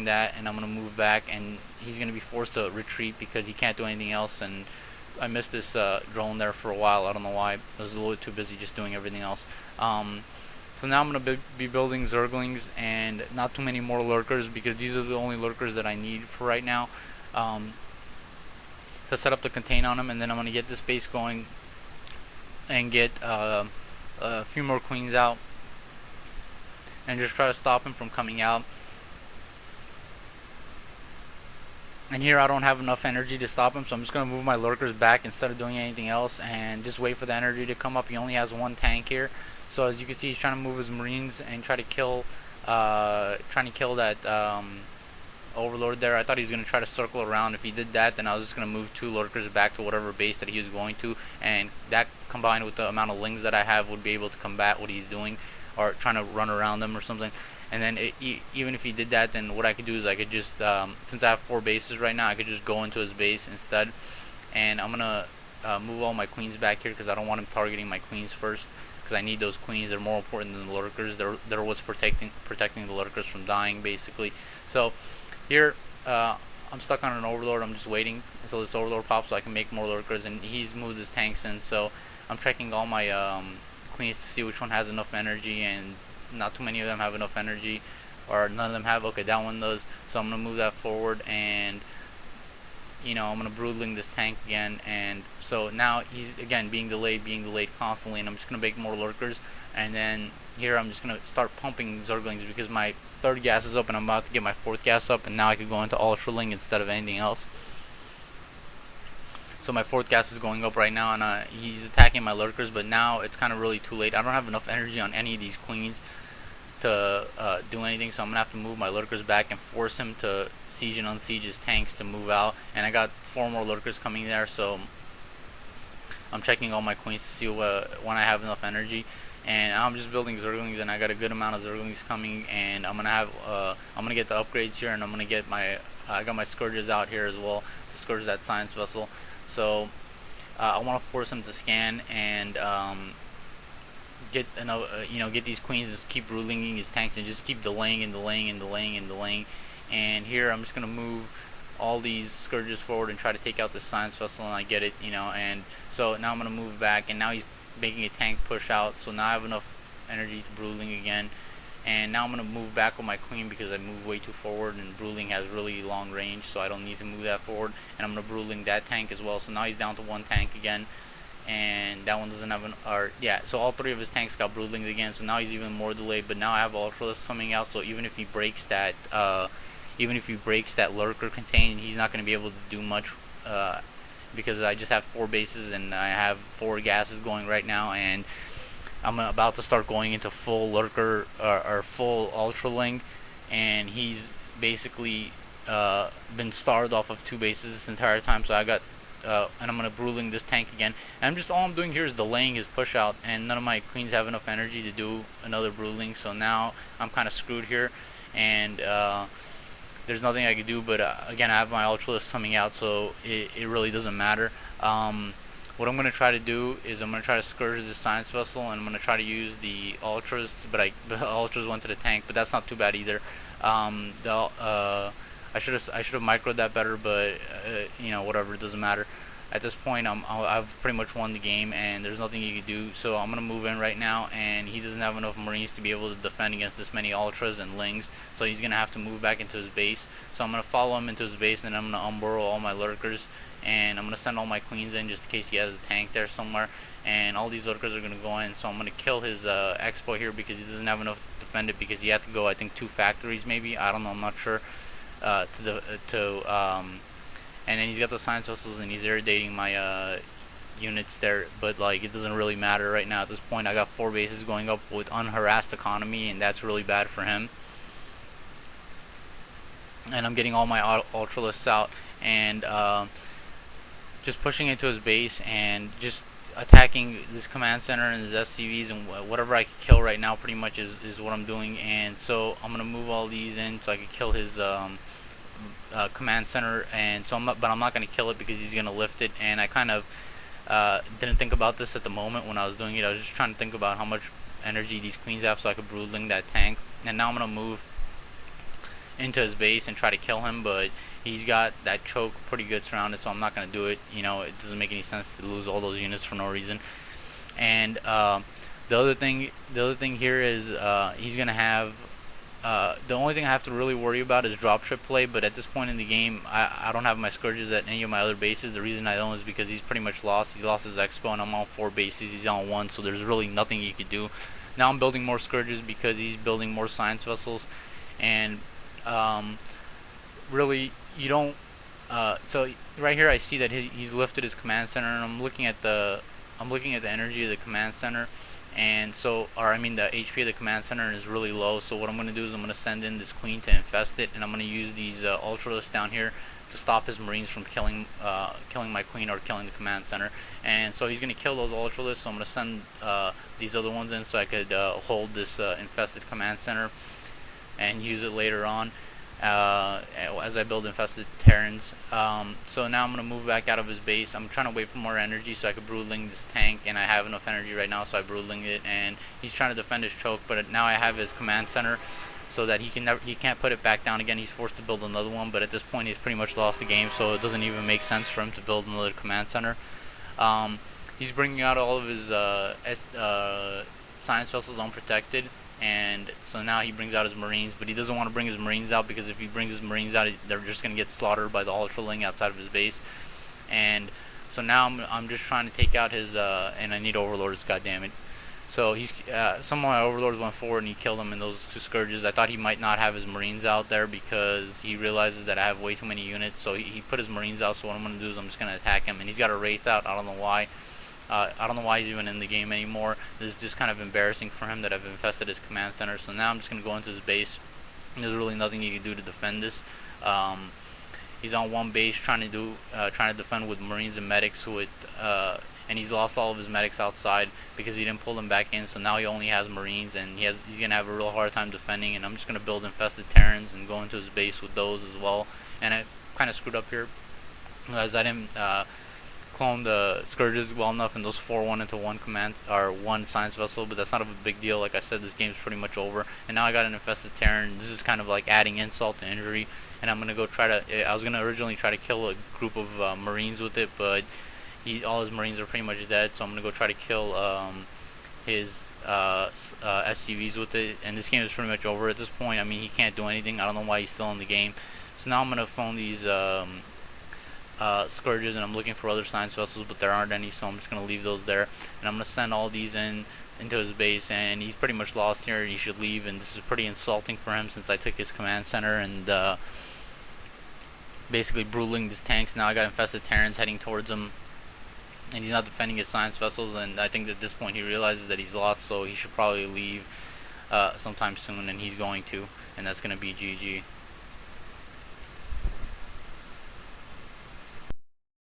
doing that, and I'm gonna move back, and he's gonna be forced to retreat because he can't do anything else. And I missed this drone there for a while. I don't know why. I was a little too busy just doing everything else. So now I'm gonna be building Zerglings and not too many more lurkers, because these are the only lurkers that I need for right now. To set up the contain on them, and then I'm gonna get this base going and get a few more queens out and just try to stop him from coming out. And here I don't have enough energy to stop him, so I'm just going to move my lurkers back instead of doing anything else and just wait for the energy to come up. He only has one tank here, so as you can see, he's trying to move his marines and trying to kill that overlord there. I thought he was going to try to circle around. If he did that, then I was just going to move 2 lurkers back to whatever base that he was going to, and that combined with the amount of lings that I have would be able to combat what he's doing or trying to run around them or something. And then even if he did that, then what I could do is I could just, since I have 4 bases right now, I could just go into his base instead. And I'm going to move all my queens back here because I don't want him targeting my queens first, because I need those queens. They're more important than the lurkers. They're what's protecting the lurkers from dying, basically. So here, I'm stuck on an overlord. I'm just waiting until this overlord pops so I can make more lurkers, and he's moved his tanks in. So I'm checking all my queens to see which one has enough energy, and not too many of them have enough energy, or none of them have. Okay, that one does. So I'm gonna move that forward, and I'm gonna brutling this tank again. And so now he's again being delayed constantly, and I'm just gonna make more lurkers. And then here I'm just gonna start pumping Zerglings because my 3rd gas is up, and I'm about to get my 4th gas up, and now I could go into Ultraling instead of anything else. So my 4th gas is going up right now, and he's attacking my lurkers, but now it's kind of really too late. I don't have enough energy on any of these queens to do anything, so I'm gonna have to move my lurkers back and force him to siege and unsiege his tanks to move out. And I got 4 more lurkers coming there, so I'm checking all my queens to see when I have enough energy. And I'm just building Zerglings, and I got a good amount of Zerglings coming, and I'm gonna get the upgrades here, and I'm gonna get I got my Scourges out here as well to scourge that science vessel. So I want to force him to scan and get get these queens, just keep ruling his tanks and just keep delaying. And here I'm just gonna move all these Scourges forward and try to take out this science vessel, and I get it, and so now I'm gonna move back, and now he's making a tank push out, so now I have enough energy to bruling again. And now I'm going to move back with my queen because I moved way too forward, and bruling has really long range, so I don't need to move that forward. And I'm going to bruling that tank as well, so now he's down to 1 tank again, and that one doesn't have so all 3 of his tanks got bruling again, so now he's even more delayed. But now I have Ultralisk coming out, so even if he breaks that lurker contain, he's not going to be able to do much because I just have 4 bases and I have 4 gases going right now, and I'm about to start going into full lurker or full ultraling, and he's basically been starved off of 2 bases this entire time. So I got and I'm gonna bruling this tank again, and all I'm doing here is delaying his push out, and none of my queens have enough energy to do another bruling. So now I'm kind of screwed here, and there's nothing I can do. But again, I have my Ultralisk coming out, so it really doesn't matter. What I'm going to try to do is I'm going to try to scourge this science vessel, and I'm going to try to use the ultras, but the ultras went to the tank, but that's not too bad either. I should have microed that better, but whatever, it doesn't matter. At this point, I've pretty much won the game, and there's nothing he can do. So I'm gonna move in right now, and he doesn't have enough Marines to be able to defend against this many ultras and lings. So he's gonna have to move back into his base. So I'm gonna follow him into his base, and then I'm gonna unburrow all my lurkers, and I'm gonna send all my queens in just in case he has a tank there somewhere. And all these lurkers are gonna go in. So I'm gonna kill his expo here because he doesn't have enough to defend it, because he had to go, I think, 2 factories maybe. I don't know. I'm not sure. And then he's got the science vessels, and he's irritating my units there, but like, it doesn't really matter right now. At this point, I got 4 bases going up with unharassed economy, and that's really bad for him. And I'm getting all my ultralists out, and just pushing into his base and just attacking this command center and his SCVs, and whatever I can kill right now pretty much is what I'm doing. And so I'm gonna move all these in so I can kill his command center, and so I'm not gonna kill it because he's gonna lift it. And I kind of didn't think about this at the moment when I was doing it. I was just trying to think about how much energy these queens have so I could broodling that tank. And now I'm gonna move into his base and try to kill him, but he's got that choke pretty good surrounded, so I'm not gonna do it. It doesn't make any sense to lose all those units for no reason. And the other thing here is he's gonna have. The only thing I have to really worry about is drop ship play, but at this point in the game, I don't have my Scourges at any of my other bases. The reason I don't is because he's pretty much lost. He lost his Expo, and I'm on 4 bases. He's on 1, so there's really nothing you could do. Now I'm building more Scourges because he's building more Science Vessels, and really, you don't. So right here, I see that he's lifted his command center, and I'm looking at the energy of the command center, and so, or I mean the HP of the command center is really low. So what I'm going to do is I'm going to send in this queen to infest it, and I'm going to use these ultralists down here to stop his marines from killing my queen or killing the command center. And so he's going to kill those ultralists, so I'm going to send these other ones in so I could hold this infested command center and use it later on as I build infested Terrans. So now I'm going to move back out of his base. I'm trying to wait for more energy so I could Broodling this tank, and I have enough energy right now, so I Broodling it, and he's trying to defend his choke, but now I have his command center so that he can't put it back down again. He's forced to build another one, but at this point he's pretty much lost the game, so it doesn't even make sense for him to build another command center. He's bringing out all of his science vessels unprotected, and so now he brings out his marines, but he doesn't want to bring his marines out because if he brings his marines out, they're just going to get slaughtered by the ultraling outside of his base. And so now I'm just trying to take out his and I need overlords, goddammit. So he's some of my overlords went forward and he killed them in those 2 Scourges. I thought he might not have his marines out there because he realizes that I have way too many units, so he put his marines out. So what I'm going to do is I'm just going to attack him, and he's got a wraith out. I don't know why. I don't know why he's even in the game anymore. This is just kind of embarrassing for him that I've infested his command center. So now I'm just going to go into his base. There's really nothing he can do to defend this. He's on 1 base trying to defend with marines and medics and he's lost all of his medics outside because he didn't pull them back in. So now he only has marines, and he's going to have a real hard time defending. And I'm just going to build infested Terrans and go into his base with those as well. And I kind of screwed up here as I didn't clone the Scourges well enough, and those 4 went into 1 command or 1 science vessel, but that's not a big deal. Like I said, this game's pretty much over, and now I got an infested Terran. This is kind of like adding insult to injury, and I'm gonna go try to. I was gonna originally try to kill a group of marines with it, but all his marines are pretty much dead. So I'm gonna go try to kill his SCVs with it, and this game is pretty much over at this point. I mean, he can't do anything. I don't know why he's still in the game. So now I'm gonna phone these Scourges, and I'm looking for other science vessels, but there aren't any, so I'm just going to leave those there, and I'm going to send all these into his base, and he's pretty much lost here, and he should leave, and this is pretty insulting for him since I took his command center and basically Broodling his tanks. Now I got infested Terrans heading towards him, and he's not defending his science vessels, and I think that at this point he realizes that he's lost, so he should probably leave sometime soon, and he's going to, and that's going to be GG.